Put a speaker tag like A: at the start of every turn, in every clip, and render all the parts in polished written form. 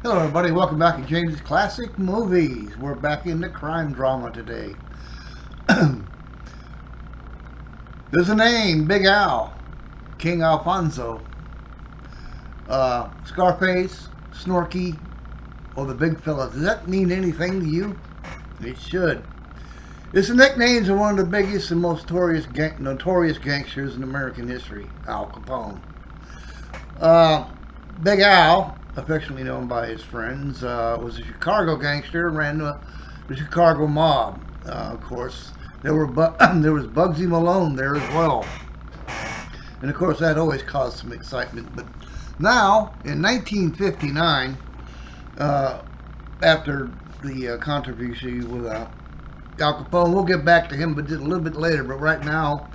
A: Hello, everybody. Welcome back to James' Classic Movies. We're back in the crime drama today. There's a name, Big Al, King Alfonso, Scarface, Snorky, or the Big Fella. Does that mean anything to you? It should. It's the nicknames of one of the biggest and most notorious gangsters in American history, Al Capone. Big Al, affectionately known by his friends, was a Chicago gangster and ran the Chicago mob. Of course, there was Bugsy Malone there as well. And of course, that always caused some excitement. But now, in 1959, after the controversy with Al Capone, we'll get back to him but just a little bit later. But right now,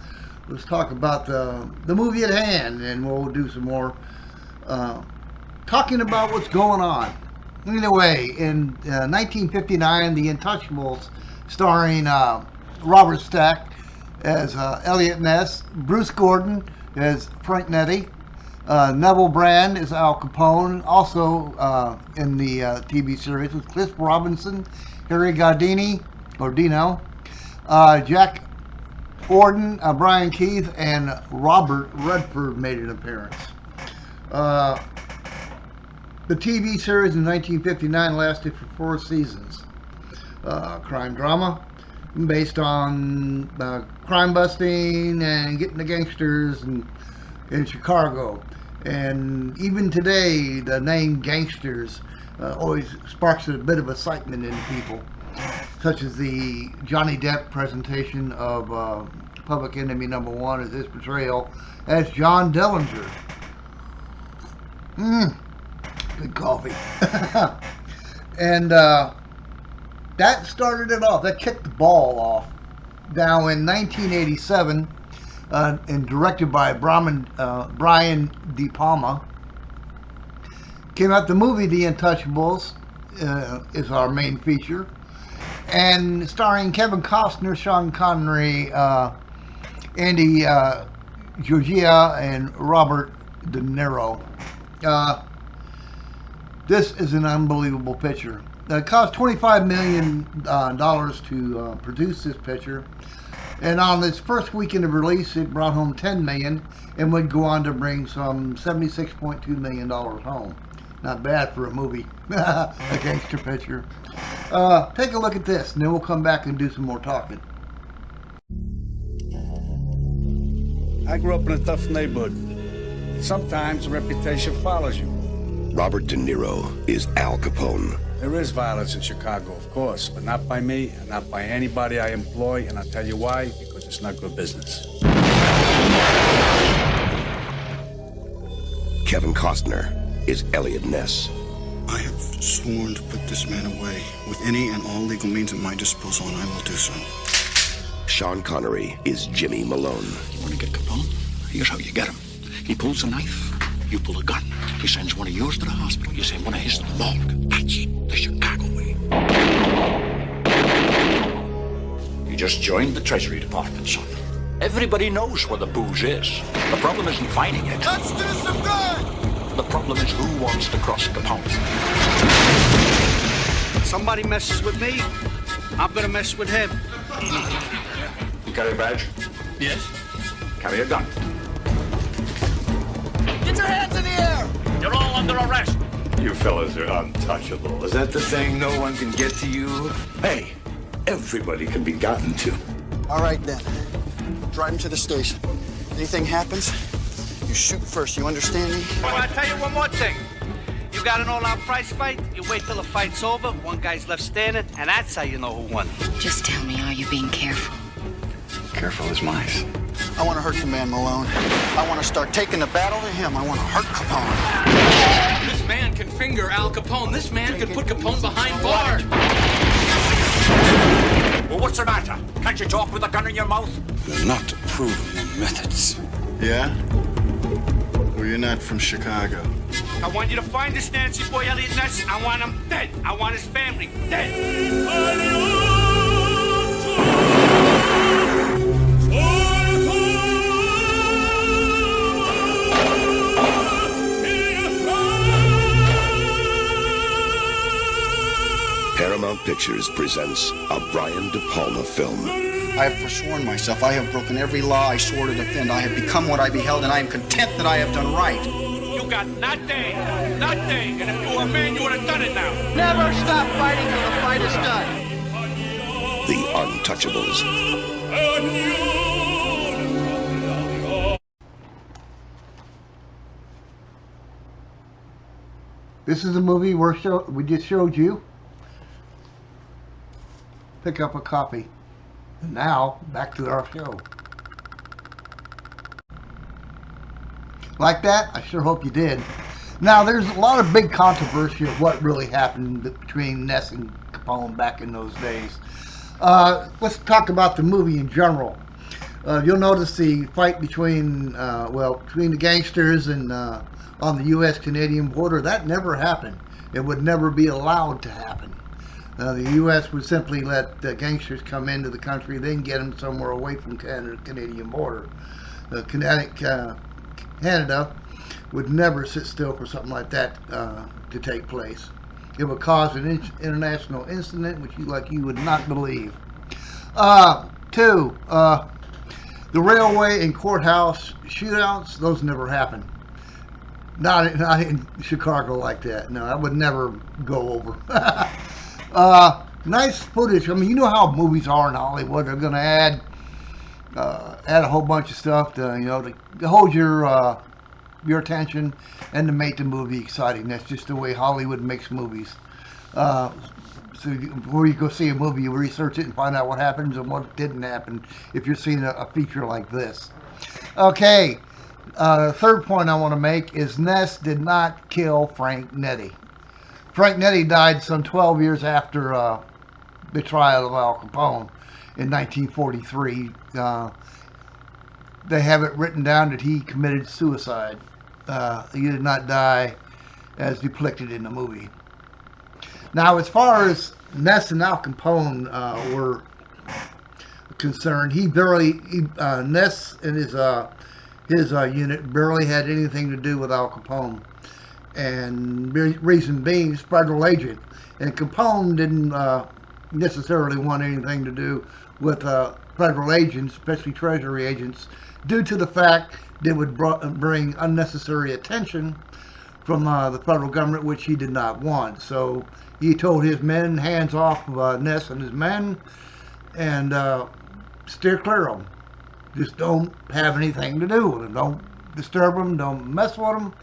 A: let's talk about the movie at hand, and we'll do some more talking about what's going on. Anyway, in 1959, The Untouchables, starring Robert Stack as Elliot Ness, Bruce Gordon as Frank Nitti, Neville Brand as Al Capone. Also in the TV series was Cliff Robinson, Harry Gaudini, or Dino, Jack Orden, Brian Keith, and Robert Redford made an appearance. The TV series in 1959 lasted for 4 seasons. Crime drama based on crime busting and getting the gangsters in Chicago. And even today, the name gangsters always sparks a bit of excitement in people, such as the Johnny Depp presentation of Public Enemy #1 as his portrayal as John Dillinger. Good coffee. And that started it off. That kicked the ball off. Now in 1987, and directed by Brian De Palma, came out the movie The Untouchables, is our main feature, and starring Kevin Costner, Sean Connery, Andy Georgia, and Robert De Niro. This is an unbelievable picture. It cost $25 million to produce this picture, and on its first weekend of release, it brought home $10 million and would go on to bring some $76.2 million home. Not bad for a movie, a gangster picture. Take a look at this, and then we'll come back and do some more talking.
B: I grew up in a tough neighborhood. Sometimes a reputation follows you.
C: Robert De Niro is Al Capone.
B: There is violence in Chicago, of course, but not by me and not by anybody I employ, and I'll tell you why, because it's not good business.
C: Kevin Costner is Elliot Ness.
D: I have sworn to put this man away with any and all legal means at my disposal, and I will do so.
C: Sean Connery is Jimmy Malone.
E: You want to get Capone? Here's how you get him. He pulls a knife, you pull a gun. He sends one of yours to the hospital, you send one of his to the morgue. That's the Chicago way. You just joined the Treasury Department, son. Everybody knows where the booze is. The problem isn't finding it.
D: Let's do some good!
E: The problem is who wants to cross Capone.
F: Somebody messes with me, I'm gonna mess with him.
E: You carry a badge?
F: Yes?
E: Carry a gun.
F: Get your hands in the air!
E: You're all under arrest.
G: You fellas are untouchable. Is that the thing? No one can get to you? Hey, everybody can be gotten to.
D: All right, then. Drive him to the station. Anything happens, you shoot first. You understand me?
F: Well, I'll tell you one more thing. You got an all-out prize fight, you wait till the fight's over, one guy's left standing, and that's how you know who won.
H: Just tell me, are you being careful?
G: Careful as mice.
D: I want to hurt the man, Malone. I want to start taking the battle to him. I want to hurt Capone.
I: This man can finger Al Capone. This man can put Capone behind bars.
E: Well, what's the matter? Can't you talk with a gun in your mouth?
D: You're not approving your methods. Yeah? Well, you're not from Chicago.
F: I want you to find this Nancy boy, Elliot Ness. I want him dead. I want his family dead.
C: Pictures presents a Brian De Palma film.
D: I have forsworn myself. I have broken every law I swore to defend. I have become what I beheld, and I am content that I have done right.
I: You got nothing. Nothing. And if you were a man, you would have done it now.
F: Never stop fighting till the fight is done.
C: The Untouchables.
A: This is a movie we just showed you. Pick up a copy. And now, back to our show. Like that? I sure hope you did. Now, there's a lot of big controversy of what really happened between Ness and Capone back in those days. Let's talk about the movie in general. You'll notice the fight between the gangsters and on the U.S.-Canadian border. That never happened. It would never be allowed to happen. The U.S. would simply let the gangsters come into the country, then get them somewhere away from the Canadian border. Canada would never sit still for something like that to take place. It would cause an international incident which you would not believe. Two, the railway and courthouse shootouts, those never happened. Not in Chicago like that. No, that would never go over. Nice footage. I mean, you know how movies are in Hollywood. They're going to add a whole bunch of stuff to hold your attention and to make the movie exciting. That's just the way Hollywood makes movies. So before you go see a movie, you research it and find out what happens and what didn't happen if you're seeing a feature like this. Okay, third point I want to make is Ness did not kill Frank Nitti. Frank Nitti died some 12 years after the trial of Al Capone in 1943. They have it written down that he committed suicide. He did not die as depicted in the movie. Now, as far as Ness and Al Capone were concerned, Ness and his unit barely had anything to do with Al Capone. And reason being, he's a federal agent. And Capone didn't necessarily want anything to do with federal agents, especially Treasury agents, due to the fact that it would bring unnecessary attention from the federal government, which he did not want. So he told his men, hands off Ness and his men, and steer clear of them. Just don't have anything to do with them. Don't disturb them. Don't mess with them.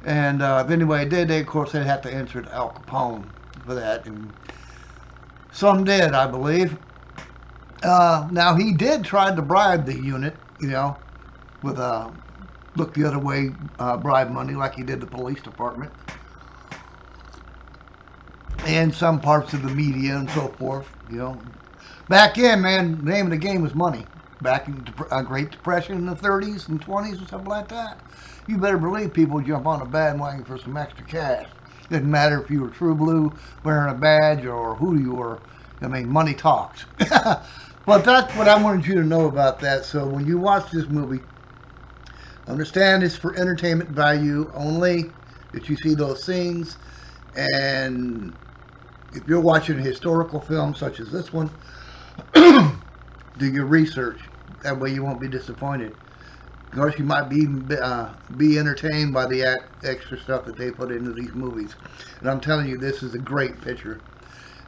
A: And if anybody did, of course, they'd have to answer to Al Capone for that. And some did, I believe. Now, he did try to bribe the unit, with look the other way bribe money like he did the police department. And some parts of the media and so forth, Back in, man, the name of the game was money. Back in the Great Depression in the 30s and 20s and something like that. You better believe people jump on a bandwagon for some extra cash. Didn't matter if you were true blue, wearing a badge, or who you were. I mean, money talks. But that's what I wanted you to know about that. So when you watch this movie, understand it's for entertainment value only, that you see those scenes. And if you're watching a historical film such as this one, do your research. That way you won't be disappointed. Of course, you might be entertained by the extra stuff that they put into these movies. And I'm telling you, this is a great picture.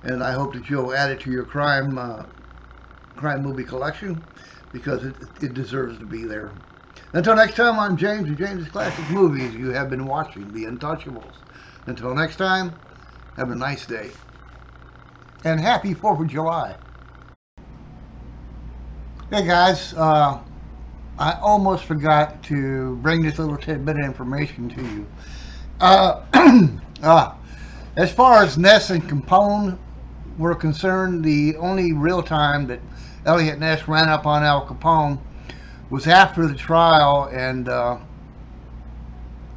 A: And I hope that you'll add it to your crime movie collection, because it deserves to be there. Until next time, I'm James of James' Classic Movies. You have been watching The Untouchables. Until next time, have a nice day. And happy 4th of July. Hey guys, I almost forgot to bring this little tidbit of information to you. As far as Ness and Capone were concerned, the only real time that Elliot Ness ran up on Al Capone was after the trial, and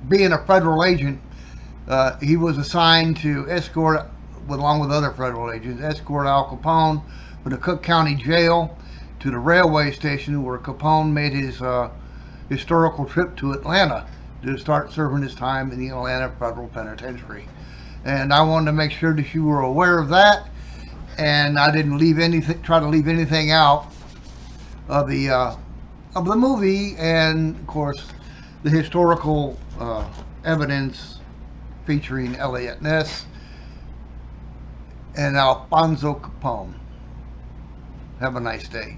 A: being a federal agent, he was assigned to escort, along with other federal agents, escort Al Capone from the Cook County Jail to the railway station where Capone made his historical trip to Atlanta to start serving his time in the Atlanta Federal Penitentiary. And I wanted to make sure that you were aware of that. and I didn't try to leave anything out of the movie, and of course the historical evidence featuring Elliot Ness and Alfonso Capone. Have a nice day.